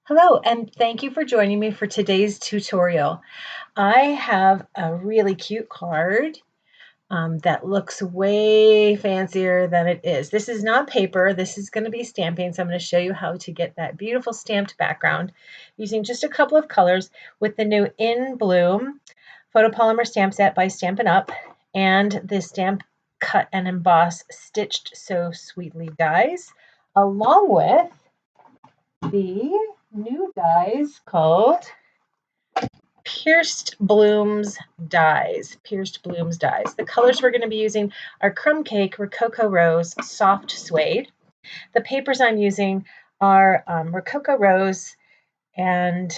Hello, and thank you for joining me for today's tutorial. I have a really cute card that looks way fancier than it is. This is not paper, this is going to be stamping, so I'm going to show you how to get that beautiful stamped background using just a couple of colors with the new In Bloom photopolymer stamp set by Stampin' Up! And the Stamp Cut and Emboss Stitched So Sweetly dies, along with the new dies called Pierced Blooms dies. Pierced Blooms dies. The colors we're going to be using are Crumb Cake, Rococo Rose, Soft Suede. The papers I'm using are Rococo Rose, and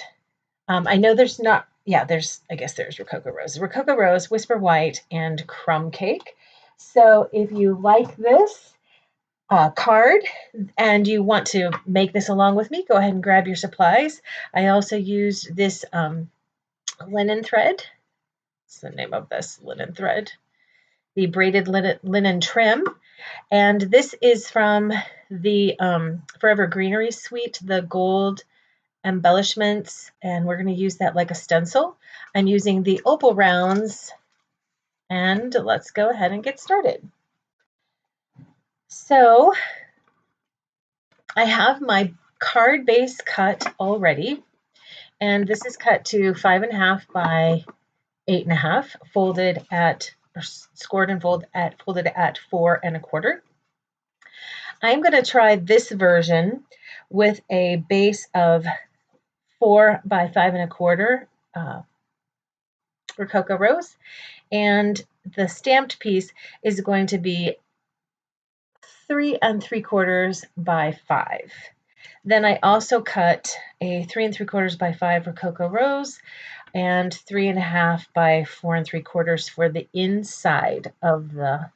I know there's not, yeah, I guess there's Rococo Rose. Rococo Rose, Whisper White, and Crumb Cake. So if you like this card and you want to make this along with me, go ahead and grab your supplies. I also used this linen thread. That's the name of this linen thread. The braided linen trim. And this is from the Forever Greenery Suite, the gold embellishments, and we're going to use that like a stencil. I'm using the opal rounds, and let's go ahead and get started. So I have my card base cut already, and this is cut to 5.5 by 8.5, folded at, or scored and folded at 4 1/4. I'm going to try this version with a base of 4 by 5 1/4 Rococo Rose, and the stamped piece is going to be 3 3/4 by 5. Then I also cut a 3 3/4 by 5 Rococo Rose and 3.5 by 4 3/4 for the inside of the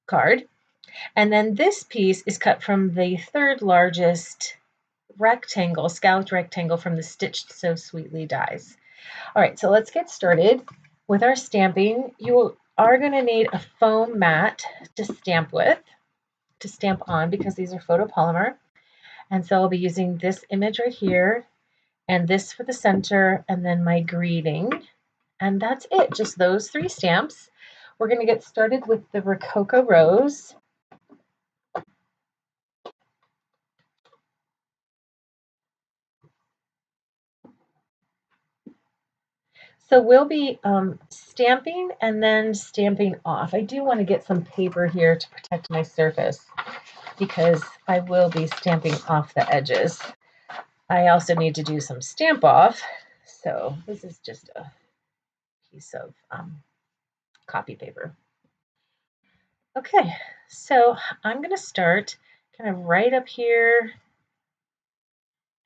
card. And then this piece is cut from the third largest rectangle, scalloped rectangle from the Stitched So Sweetly dies. All right, so let's get started with our stamping. You are going to need a foam mat to stamp on, because these are photopolymer. And so I'll be using this image right here, and this for the center, and then my greeting. And that's it, just those 3 stamps. We're going to get started with the Rococo Rose. So we'll be stamping and then stamping off. I do want to get some paper here to protect my surface, because I will be stamping off the edges. I also need to do some stamp off. So this is just a piece of copy paper. Okay, so I'm going to start kind of right up here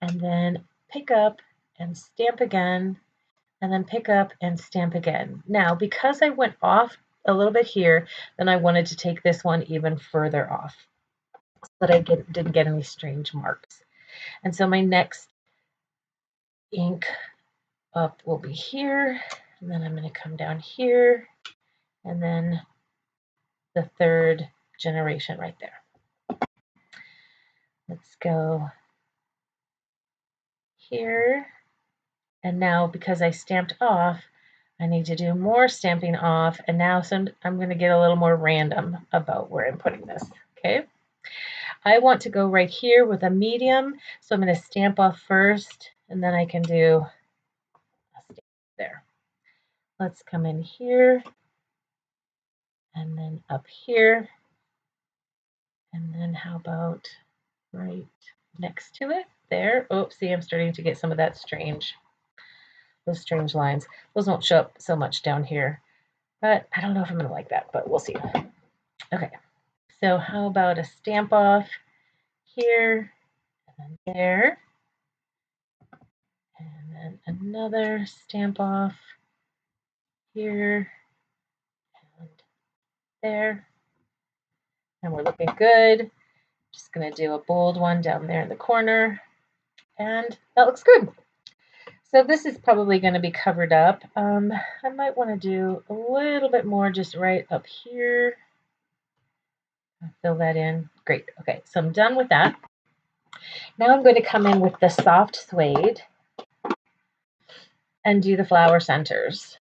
and then pick up and stamp again, and then pick up and stamp again. Now, because I went off a little bit here, then I wanted to take this one even further off so that I didn't get any strange marks. And so my next ink up will be here, and then I'm going to come down here, and then the third generation right there. Let's go here. And now, because I stamped off, I need to do more stamping off, and now I'm going to get a little more random about where I'm putting this, okay? I want to go right here with a medium, so I'm going to stamp off first, and then I can do a stamp there. Let's come in here, and then up here, and then how about right next to it there? Oh, see, I'm starting to get some of that those strange lines. Those won't show up so much down here, but I don't know if I'm going to like that, but we'll see. Okay, so how about a stamp off here, and then there, and then another stamp off here and there, and we're looking good. Just going to do a bold one down there in the corner, and that looks good. So this is probably going to be covered up. I might want to do a little bit more just right up here. I'll fill that in. Great. Okay, so I'm done with that. Now I'm going to come in with the soft suede and do the flower centers.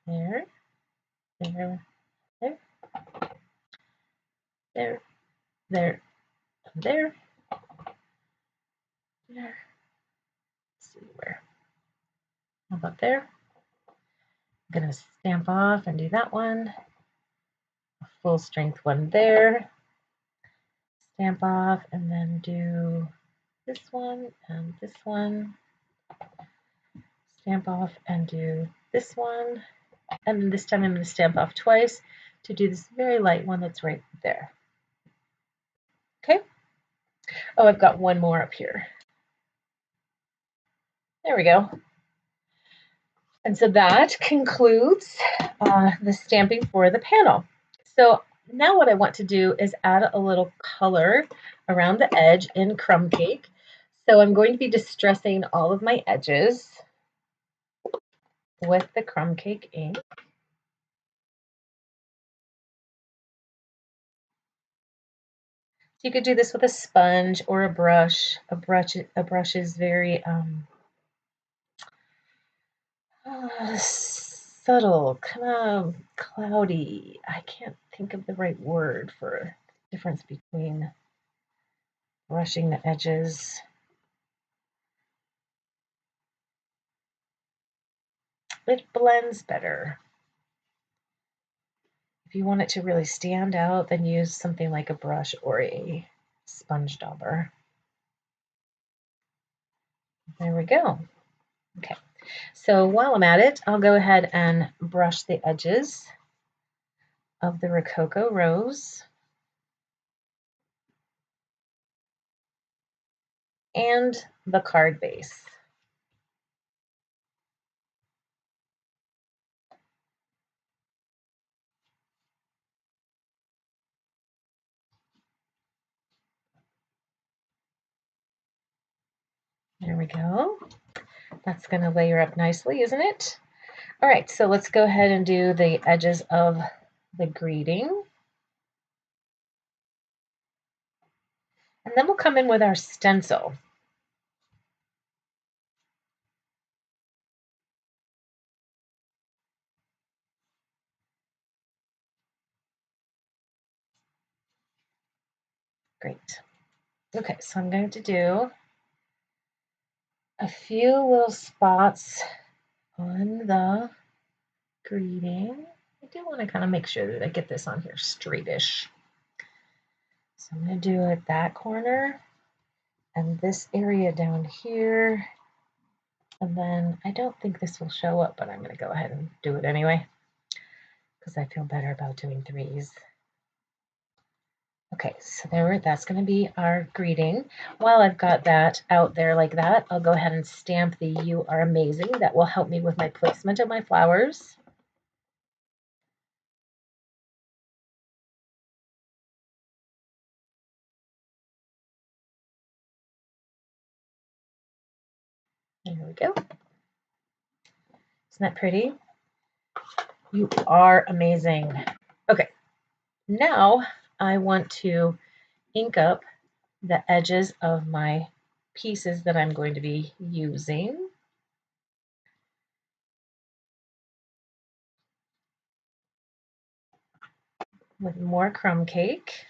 There, there, there, there, there, there, there. Let's see where. How about there? I'm going to stamp off and do that one. A full strength one there. Stamp off and then do this one and this one. Stamp off and do this one. And then this time I'm going to stamp off twice to do this very light one that's right there. Okay. Oh, I've got one more up here. There we go. And so that concludes the stamping for the panel. So now what I want to do is add a little color around the edge in crumb cake. So I'm going to be distressing all of my edges with the crumb cake ink. So you could do this with a sponge or a brush. A brush is very subtle, kind of cloudy. I can't think of the right word for the difference between brushing the edges. It blends better. If you want it to really stand out, then use something like a brush or a sponge dauber. There we go. Okay, so while I'm at it, I'll go ahead and brush the edges of the Rococo Rose and the card base. There we go. That's going to layer up nicely, isn't it? All right, so let's go ahead and do the edges of the greeting. And then we'll come in with our stencil. Great. Okay, so I'm going to do a few little spots on the greeting. I do want to kind of make sure that I get this on here straightish. So I'm going to do it that corner and this area down here. And then I don't think this will show up, but I'm going to go ahead and do it anyway because I feel better about doing threes. Okay, so that's going to be our greeting. While I've got that out there like that, I'll go ahead and stamp the "You Are Amazing." That will help me with my placement of my flowers. There we go. Isn't that pretty? You are amazing. Okay, now I want to ink up the edges of my pieces that I'm going to be using. With more crumb cake.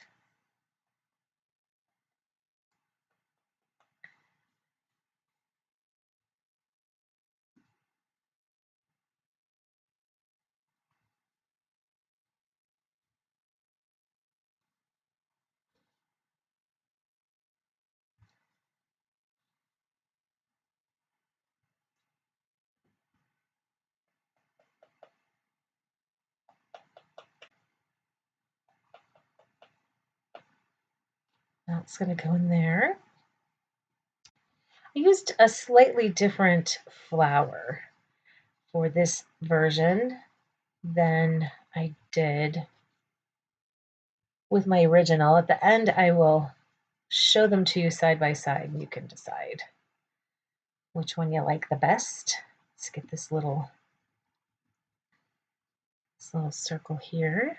That's going to go in there. I used a slightly different flower for this version than I did with my original. At the end, I will show them to you side by side, and you can decide which one you like the best. Let's get this little circle here.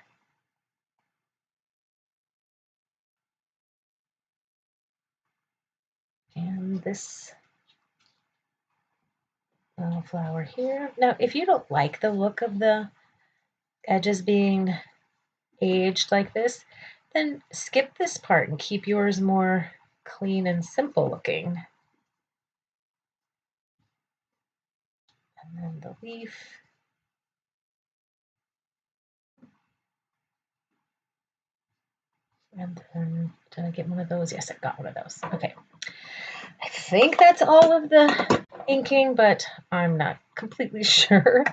And this little flower here. Now, if you don't like the look of the edges being aged like this, then skip this part and keep yours more clean and simple looking. And then the leaf. And then, did I get one of those? Yes, I got one of those. Okay. I think that's all of the inking, but I'm not completely sure.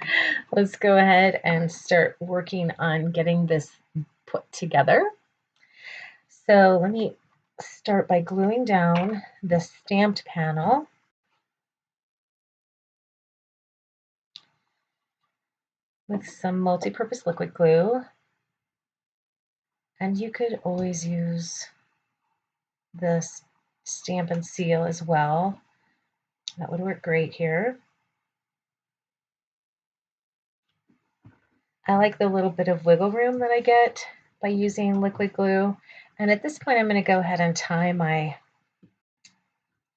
Let's go ahead and start working on getting this put together. So let me start by gluing down the stamped panel. With some multi-purpose liquid glue. And you could always use the Stampin' Seal as well. That would work great here. I like the little bit of wiggle room that I get by using liquid glue. And at this point, I'm going to go ahead and tie my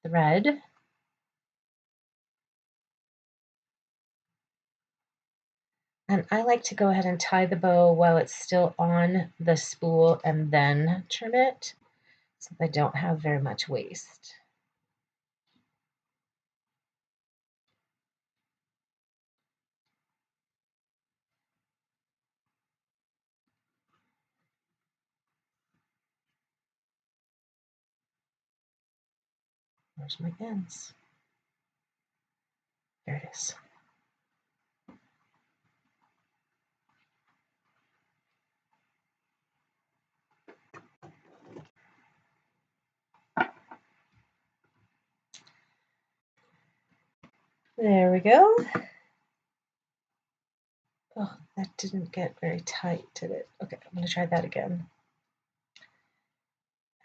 thread. And I like to go ahead and tie the bow while it's still on the spool and then trim it so I don't have very much waste. Where's my ends? There it is. There we go. Oh, that didn't get very tight, did it? Okay, I'm going to try that again.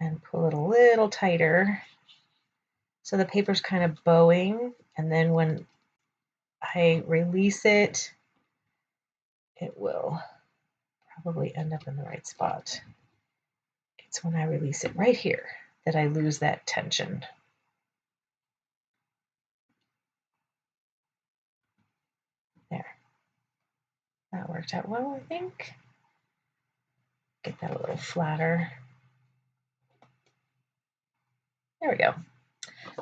And pull it a little tighter. So the paper's kind of bowing, and then when I release it, it will probably end up in the right spot. It's when I release it right here that I lose that tension. There. That worked out well, I think. Get that a little flatter. There we go.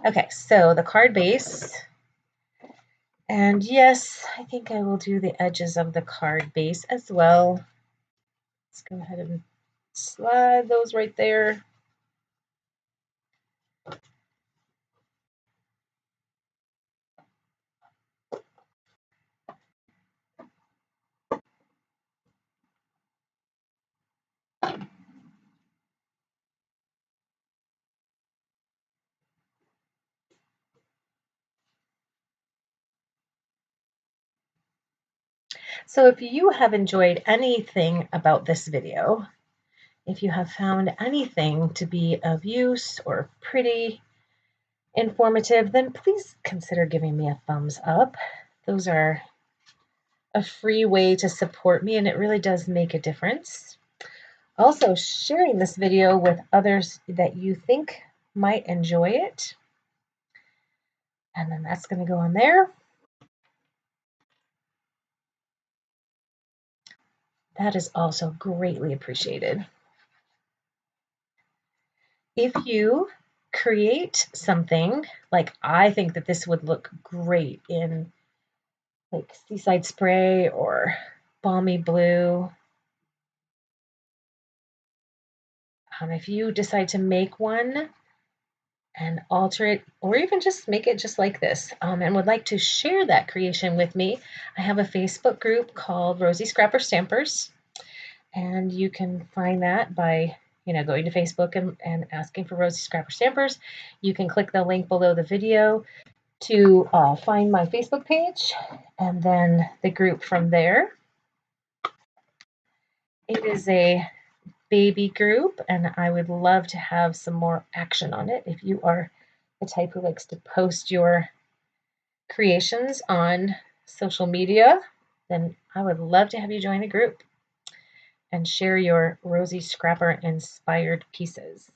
Okay, so the card base. And yes, I think I will do the edges of the card base as well. Let's go ahead and slide those right there. So if you have enjoyed anything about this video, if you have found anything to be of use or pretty informative, then please consider giving me a thumbs up. Those are a free way to support me, and it really does make a difference. Also, sharing this video with others that you think might enjoy it. And then that's going to go on there. That is also greatly appreciated. If you create something, like I think that this would look great in like Seaside Spray or Balmy Blue. If you decide to make one and alter it, or even just make it just like this, and would like to share that creation with me, I have a Facebook group called Rosie Scrapper Stampers, and you can find that by going to Facebook and asking for Rosie Scrapper Stampers. You can click the link below the video to find my Facebook page, and then the group from there. It is a baby group, and I would love to have some more action on it. If you are the type who likes to post your creations on social media, then I would love to have you join the group and share your Rosie Scrapper inspired pieces.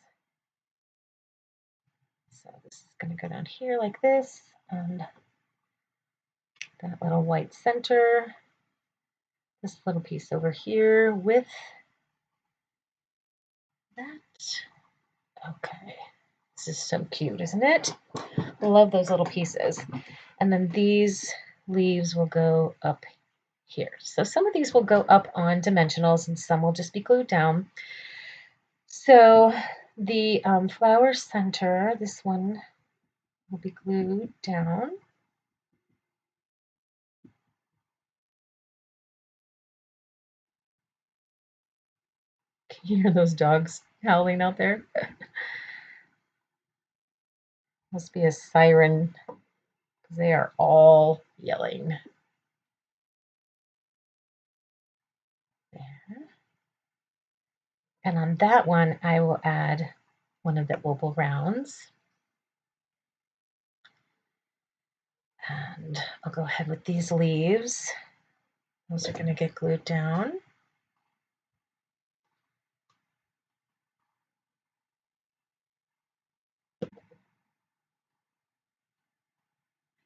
So this is Just going to go down here like this, and that little white center, this little piece over here with that. Okay, this is so cute, isn't it? I love those little pieces. And then these leaves will go up here. So some of these will go up on dimensionals and some will just be glued down. So the flower center, this one will be glued down. Can you hear those dogs howling out there? Must be a siren because they are all yelling. There. And on that one, I will add one of the oval rounds. And I'll go ahead with these leaves. Those are going to get glued down.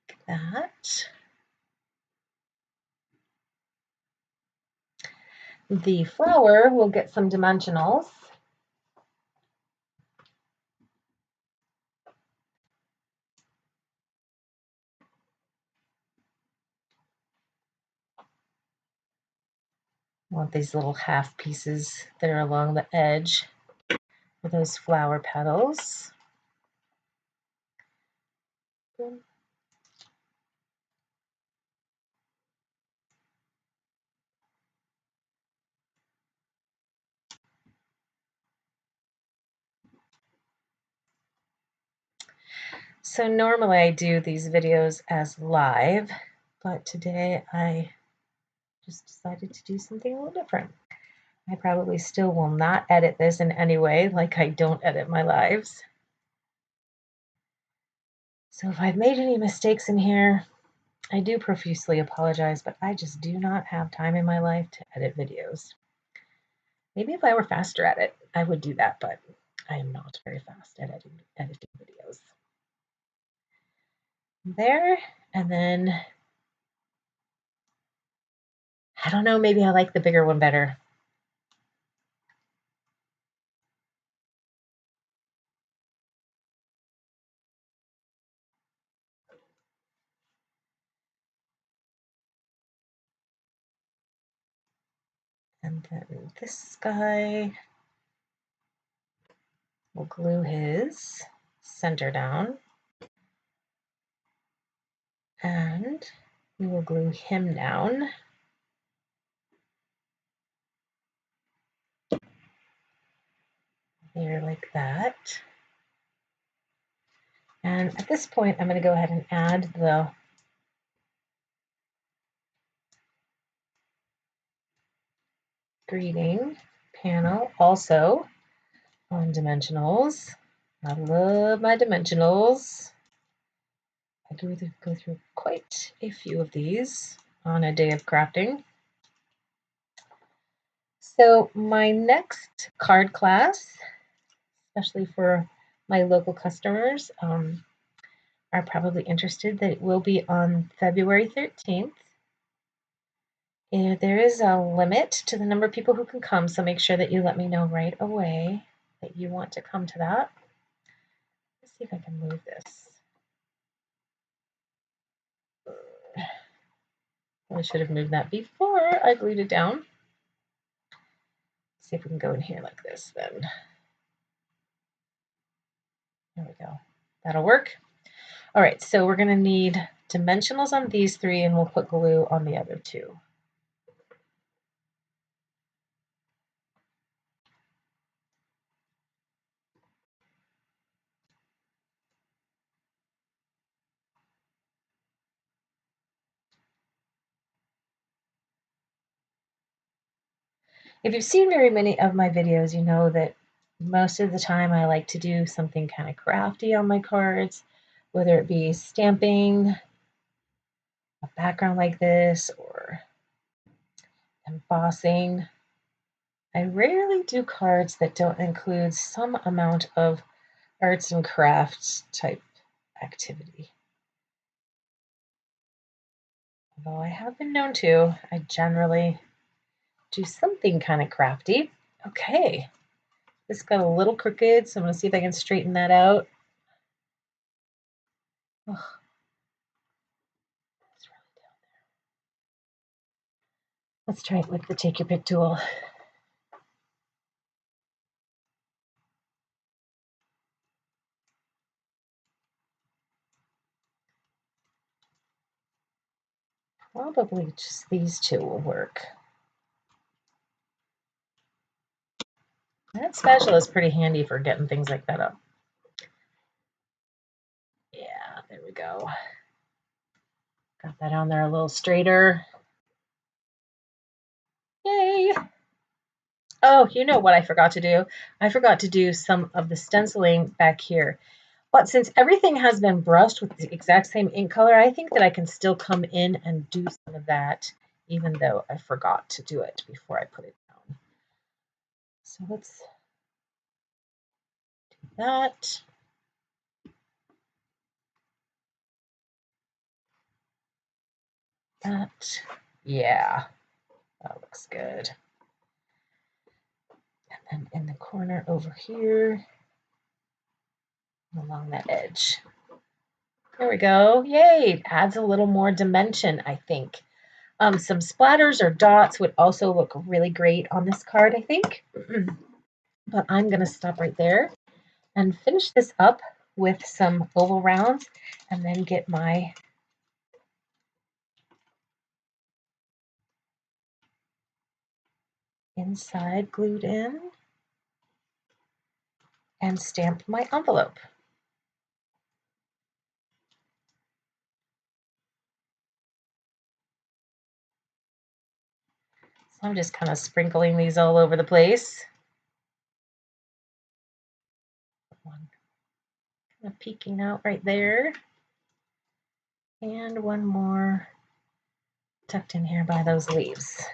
Like that. The flower will get some dimensionals. I want these little half pieces that are along the edge for those flower petals. So normally I do these videos as live, but today I just decided to do something a little different. I probably still will not edit this in any way, like I don't edit my lives. So if I've made any mistakes in here, I do profusely apologize, but I just do not have time in my life to edit videos. Maybe if I were faster at it, I would do that, but I am not very fast at editing videos. There, and then, I don't know, maybe I like the bigger one better. And then this guy, we'll glue his center down. And we will glue him down. There, like that. And at this point, I'm going to go ahead and add the greeting panel also on dimensionals. I love my dimensionals. I go through quite a few of these on a day of crafting. So my next card class, especially for my local customers, are probably interested that it will be on February 13th. There is a limit to the number of people who can come, so make sure that you let me know right away that you want to come to that. Let's see if I can move this. I should have moved that before I glued it down. Let's see if we can go in here like this then. There we go. That'll work. All right, so we're going to need dimensionals on these three, and we'll put glue on the other two. If you've seen very many of my videos, you know that most of the time I like to do something kind of crafty on my cards, whether it be stamping a background like this or embossing. I rarely do cards that don't include some amount of arts and crafts type activity. Although I have been known to, I generally do something kind of crafty. Okay, this got a little crooked, so I'm going to see if I can straighten that out. Oh, it's really down there. Let's try it with the Take Your Pick tool. Probably just these two will work. That spatula is pretty handy for getting things like that up. Yeah, there we go. Got that on there a little straighter. Yay! Oh, you know what I forgot to do? I forgot to do some of the stenciling back here. But since everything has been brushed with the exact same ink color, I think that I can still come in and do some of that, even though I forgot to do it before I put it down. So let's do that. That, yeah, that looks good. And then in the corner over here, along that edge. There we go. Yay! It adds a little more dimension, I think. Some splatters or dots would also look really great on this card, I think. But I'm going to stop right there and finish this up with some oval rounds and then get my inside glued in and stamp my envelope. So I'm just kind of sprinkling these all over the place. One kind of peeking out right there. And one more tucked in here by those leaves.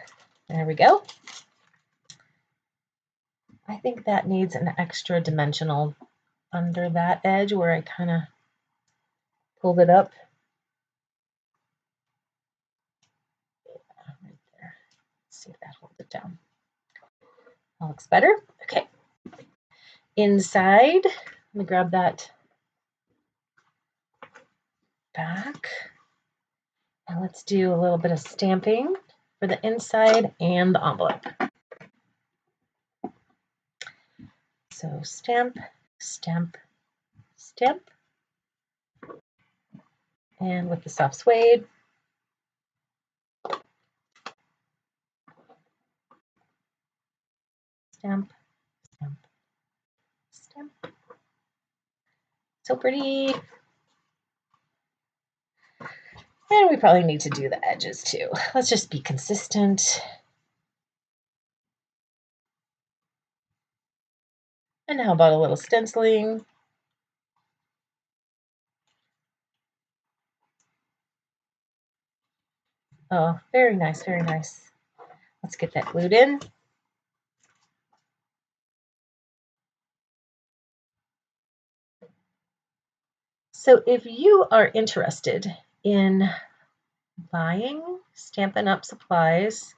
There we go. I think that needs an extra dimensional under that edge where I kind of pulled it up. Yeah, right there. Let's see if that holds it down. That looks better. Okay. Inside, let me grab that back. And let's do a little bit of stamping for the inside and the envelope. So stamp, stamp, stamp. And with the soft suede. Stamp, stamp, stamp. So pretty. And we probably need to do the edges too. Let's just be consistent. And how about a little stenciling? Oh, very nice, very nice. Let's get that glued in. So if you are interested in buying Stampin' Up! Supplies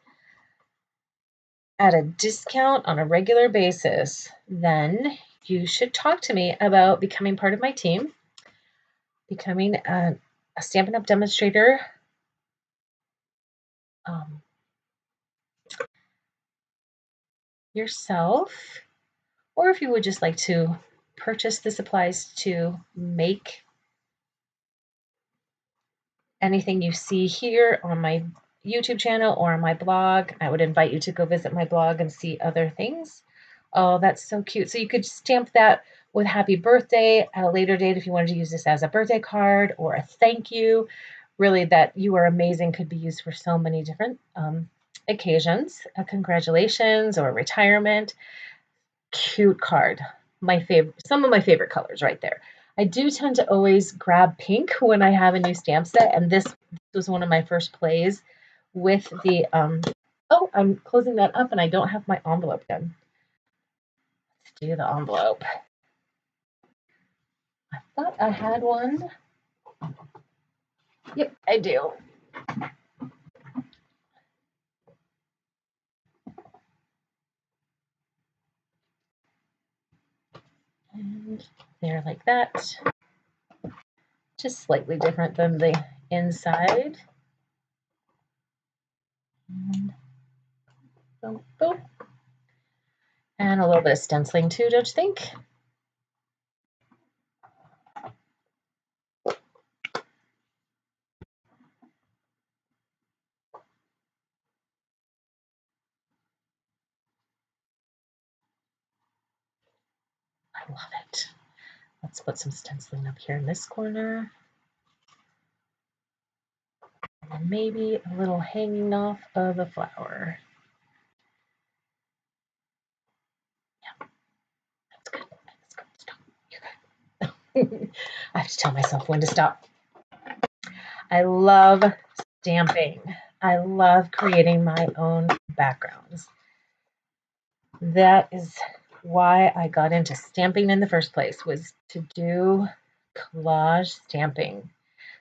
at a discount on a regular basis, then you should talk to me about becoming part of my team, becoming a Stampin' Up! Demonstrator. Yourself, or if you would just like to purchase the supplies to make anything you see here on my YouTube channel or on my blog. I would invite you to go visit my blog and see other things. Oh, that's so cute. So you could stamp that with happy birthday at a later date if you wanted to use this as a birthday card or a thank you. Really, that you are amazing could be used for so many different occasions. Congratulations or retirement. Cute card. My favorite, some of my favorite colors right there. I do tend to always grab pink when I have a new stamp set, and this was one of my first plays with the, oh, I'm closing that up and I don't have my envelope done. Let's do the envelope. I thought I had one. Yep, I do. And there, like that. Just slightly different than the inside. And boom, boom. And a little bit of stenciling too, don't you think? I love it. Let's put some stenciling up here in this corner. And then maybe a little hanging off of the flower. Yeah, that's good. That's good. Stop. You're good. I have to tell myself when to stop. I love stamping. I love creating my own backgrounds. That is why I got into stamping in the first place, was to do collage stamping.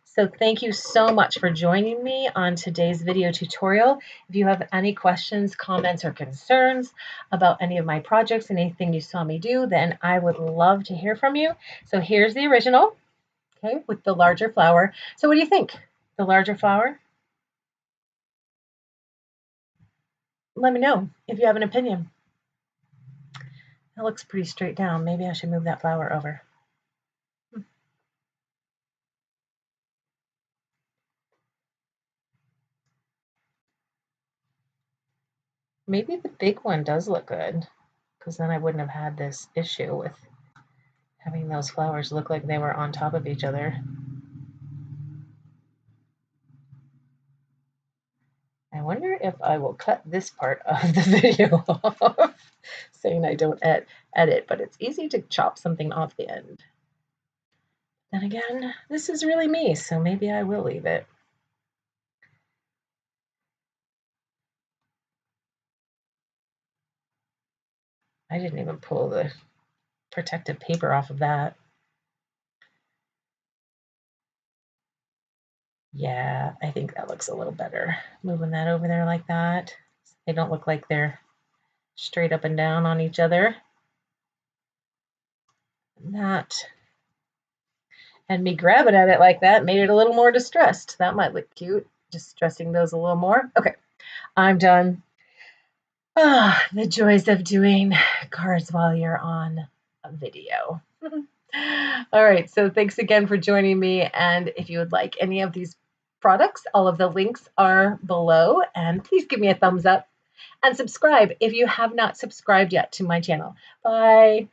So thank you so much for joining me on today's video tutorial. If you have any questions, comments, or concerns about any of my projects, anything you saw me do, then I would love to hear from you. So here's the original, okay, with the larger flower. So what do you think? The larger flower? Let me know if you have an opinion. That looks pretty straight down. Maybe I should move that flower over. Maybe the big one does look good, because then I wouldn't have had this issue with having those flowers look like they were on top of each other. I wonder if I will cut this part of the video off, saying I don't edit, but it's easy to chop something off the end. Then again, this is really me, so maybe I will leave it. I didn't even pull the protective paper off of that. Yeah, I think that looks a little better. Moving that over there like that. They don't look like they're straight up and down on each other. That, and me grabbing at it like that made it a little more distressed. That might look cute, distressing those a little more. Okay, I'm done. Ah, the joys of doing cards while you're on a video. All right, so thanks again for joining me. And if you would like any of these products, all of the links are below. And please give me a thumbs up and subscribe if you have not subscribed yet to my channel. Bye.